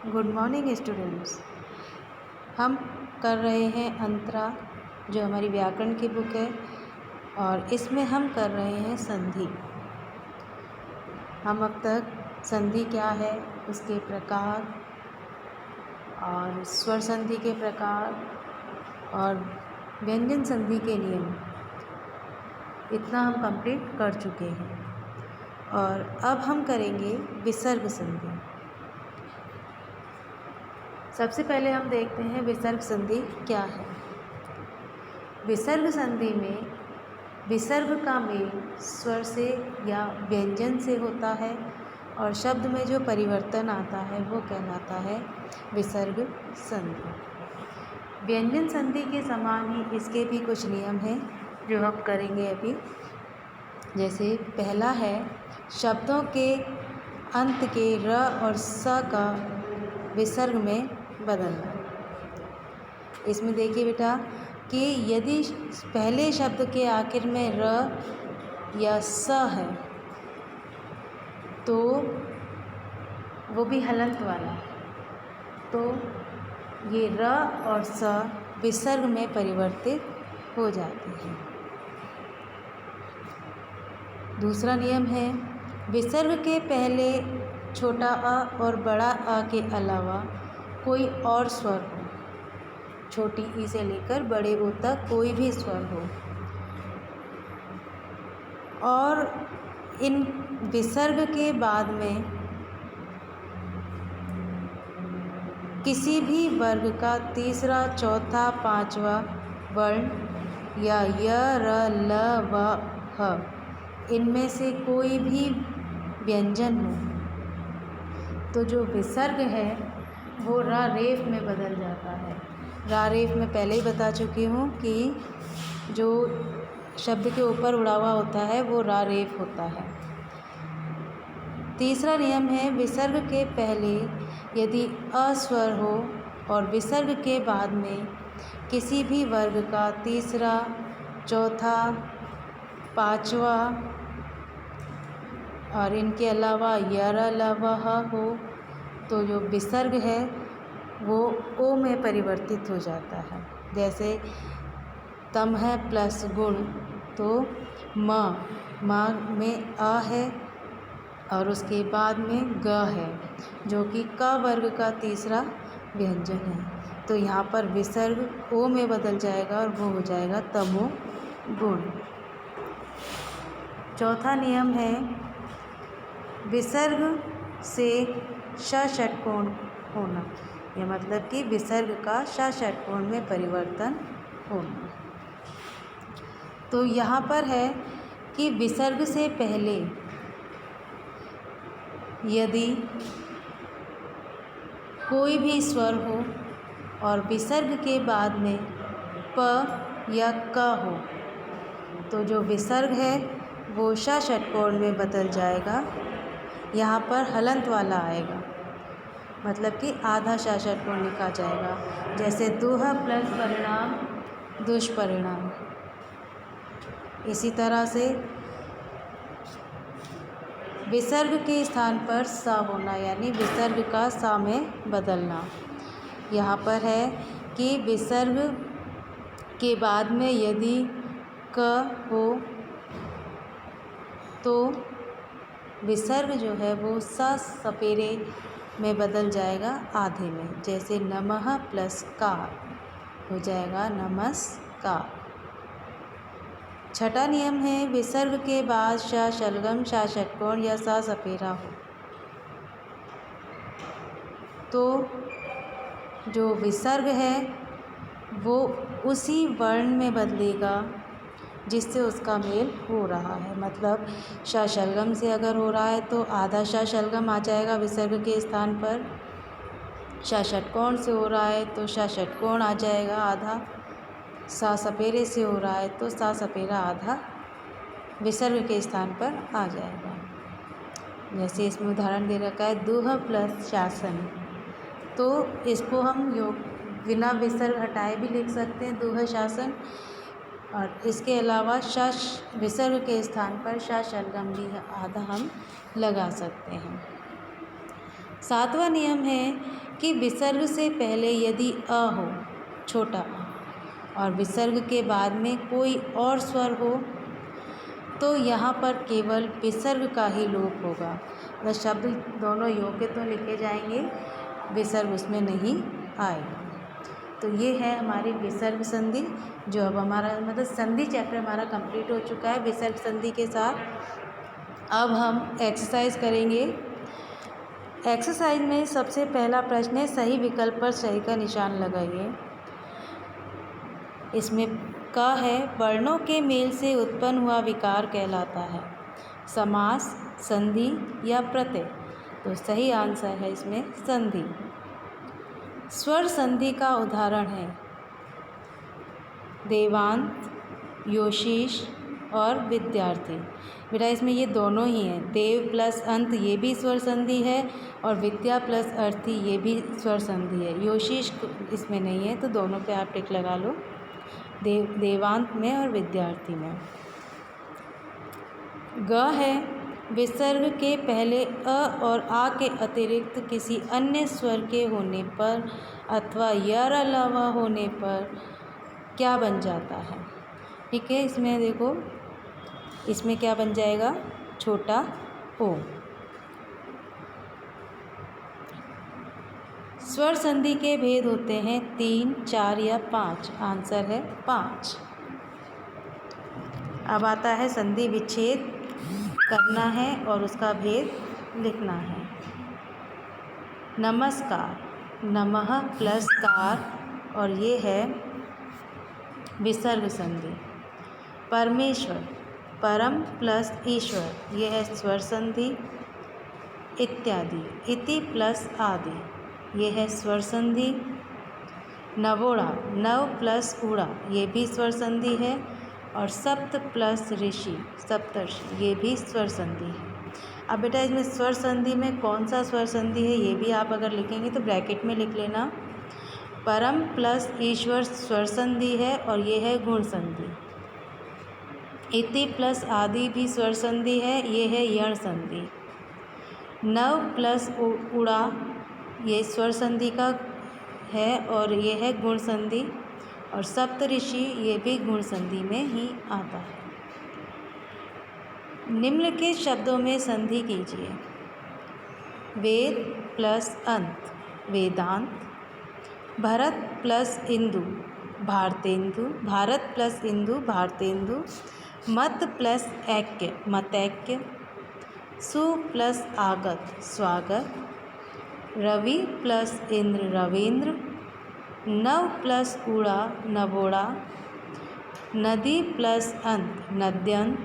Good morning students. हम कर रहे हैं अंतरा, जो हमारी व्याकरण की बुक है, और इसमें हम कर रहे हैं संधि। हम अब तक संधि क्या है, उसके प्रकार और स्वर संधि के प्रकार और व्यंजन संधि के नियम, इतना हम कंप्लीट कर चुके हैं। और अब हम करेंगे विसर्ग संधि। सबसे पहले हम देखते हैं विसर्ग संधि क्या है। विसर्ग संधि में विसर्ग का मेल स्वर से या व्यंजन से होता है और शब्द में जो परिवर्तन आता है वो कहलाता है विसर्ग संधि। व्यंजन संधि के समान ही इसके भी कुछ नियम हैं जो हम करेंगे अभी। जैसे पहला है शब्दों के अंत के र और स का विसर्ग में बदलना। इसमें देखिए बेटा कि यदि पहले शब्द के आखिर में र या स है तो वो भी हलंत वाला, तो ये र और स विसर्ग में परिवर्तित हो जाते हैं। दूसरा नियम है विसर्ग के पहले छोटा अ और बड़ा अ के अलावा कोई और स्वर हो, छोटी ई से लेकर बड़े ओ तक कोई भी स्वर हो, और इन विसर्ग के बाद में किसी भी वर्ग का तीसरा, चौथा, पांचवा वर्ण या य, र, ल, व, ह इनमें से कोई भी व्यंजन हो, तो जो विसर्ग है वो रा रेफ में बदल जाता है। रा रेफ में पहले ही बता चुकी हूँ कि जो शब्द के ऊपर उड़ा हुआ होता है वो रा रेफ होता है। तीसरा नियम है विसर्ग के पहले यदि अस्वर हो और विसर्ग के बाद में किसी भी वर्ग का तीसरा, चौथा, पांचवा और इनके अलावा य, र, ल, व, ह हो, तो जो विसर्ग है वो ओ में परिवर्तित हो जाता है। जैसे तम है प्लस गुण, तो म में अ है और उसके बाद में ग है जो कि क वर्ग का तीसरा व्यंजन है, तो यहाँ पर विसर्ग ओ में बदल जाएगा और वो हो जाएगा तमो गुण। चौथा नियम है विसर्ग से श षटकोण होना, यह मतलब कि विसर्ग का श षटकोण में परिवर्तन होना। तो यहाँ पर है कि विसर्ग से पहले यदि कोई भी स्वर हो और विसर्ग के बाद में प या क हो, तो जो विसर्ग है वो श षटकोण में बदल जाएगा। यहाँ पर हलंत वाला आएगा, मतलब कि आधा श षटकोण लिखा जाएगा। जैसे दुह प्लस परिणाम दुष्परिणाम। इसी तरह से विसर्ग के स्थान पर स होना, यानी विसर्ग का सा में बदलना। यहाँ पर है कि विसर्ग के बाद में यदि क हो तो विसर्ग जो है वो स सपेरे में बदल जाएगा आधे में। जैसे नमः प्लस कार हो जाएगा नमस्कार। छठा नियम है विसर्ग के बाद श शलगम, श षटकोण या सा सपेरा हो, तो जो विसर्ग है वो उसी वर्ण में बदलेगा जिससे उसका मेल हो रहा है। मतलब श शलगम से अगर हो रहा है तो आधा श शलगम आ जाएगा विसर्ग के स्थान पर। श षटकोण से हो रहा है तो श षटकोण आ जाएगा आधा। सा सपेरे से हो रहा है तो सा सपेरा आधा विसर्ग के स्थान पर आ जाएगा। जैसे इसमें उदाहरण दे रखा है दुह प्लस शासन, तो इसको हम योग बिना विसर्ग हटाए भी लिख सकते हैं दुह शासन, और इसके अलावा श विसर्ग के स्थान पर श शलगम भी आधा हम लगा सकते हैं। सातवां नियम है कि विसर्ग से पहले यदि अ हो, छोटा अ, और विसर्ग के बाद में कोई और स्वर हो तो यहाँ पर केवल विसर्ग का ही लोप होगा। मतलब शब्द दोनों योग्य तो लिखे जाएंगे, विसर्ग उसमें नहीं आएगा। तो ये है हमारी विसर्ग संधि, जो अब हमारा मतलब संधि चैप्टर हमारा कंप्लीट हो चुका है विसर्ग संधि के साथ। अब हम एक्सरसाइज करेंगे। एक्सरसाइज में सबसे पहला प्रश्न है, सही विकल्प पर सही का निशान लगाइए। इसमें क है, वर्णों के मेल से उत्पन्न हुआ विकार कहलाता है, समास, संधि या प्रत्यय। तो सही आंसर है इसमें संधि। स्वर संधि का उदाहरण है देवांत, योशीश और विद्यार्थी। बेटा इसमें ये दोनों ही हैं, देव प्लस अंत ये भी स्वर संधि है और विद्या प्लस अर्थी ये भी स्वर संधि है। योशीश इसमें नहीं है, तो दोनों पे आप टिक लगा लो, देवांत में और विद्यार्थी में। ग है, विसर्ग के पहले अ और आ के अतिरिक्त किसी अन्य स्वर के होने पर अथवा यर अलावा होने पर क्या बन जाता है। ठीक है, इसमें देखो, इसमें क्या बन जाएगा, छोटा ओ। स्वर संधि के भेद होते हैं 3, 4 या 5। आंसर है 5। अब आता है संधि विच्छेद करना है और उसका भेद लिखना है। नमस्कार, नमः प्लस कार और ये है विसर्ग संधि। परमेश्वर, परम प्लस ईश्वर ये है स्वर संधि। इत्यादि, इति प्लस आदि ये है स्वर संधि। नवोढ़ा, नव प्लस ऊढ़ा ये भी स्वर संधि है। और सप्त प्लस ऋषि, सप्तर्षि ये भी स्वर संधि है। अब बेटा इसमें स्वर संधि में कौन सा स्वर संधि है ये भी आप अगर लिखेंगे तो ब्रैकेट में लिख लेना। परम प्लस ईश्वर स्वर संधि है और ये है गुण संधि। इति प्लस आदि भी स्वर संधि है, ये है यण संधि। नव प्लस उड़ा ये स्वर संधि का है और ये है गुण संधि। और सप्तऋषि ये भी गुण संधि में ही आता है। निम्नलिखित शब्दों में संधि कीजिए। वेद प्लस अंत, वेदांत। भरत प्लस इंदु, भारतेंदु। भारत प्लस इंदु, भारतेंदु। मत प्लस ऐक्य, मतैक्य। सु प्लस आगत, स्वागत। रवि प्लस इंद्र, रवींद्र। नव प्लस ऊड़ा, नवोढ़ा। नदी प्लस अंत, नद्यंत।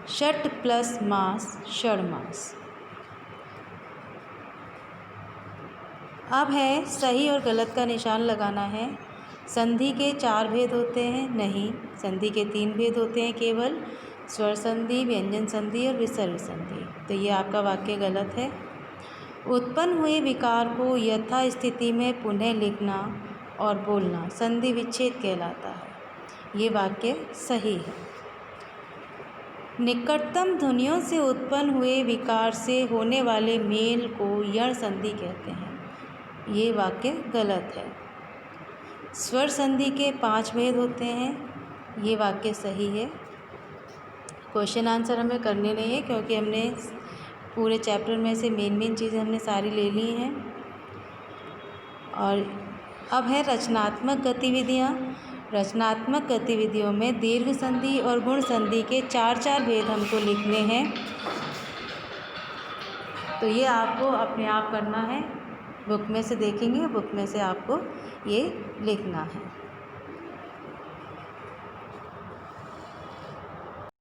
षट प्लस मास, षडमास। अब है सही और गलत का निशान लगाना है। संधि के 4 भेद होते हैं, नहीं, संधि के 3 भेद होते हैं केवल, स्वर संधि, व्यंजन संधि और विसर्ग संधि। तो ये आपका वाक्य गलत है। उत्पन्न हुए विकार को यथास्थिति में पुनः लिखना और बोलना संधि विच्छेद कहलाता है। ये वाक्य सही है। निकटतम ध्वनियों से उत्पन्न हुए विकार से होने वाले मेल को यण संधि कहते हैं। ये वाक्य गलत है। स्वर संधि के 5 भेद होते हैं, ये वाक्य सही है। क्वेश्चन आंसर हमें करने नहीं है क्योंकि हमने पूरे चैप्टर में से मेन चीज़ें हमने सारी ले ली हैं। और अब है रचनात्मक गतिविधियाँ। रचनात्मक गतिविधियों में दीर्घ संधि और गुण संधि के 4 भेद हमको लिखने हैं। तो ये आपको अपने आप करना है, बुक में से देखेंगे, बुक में से आपको ये लिखना है।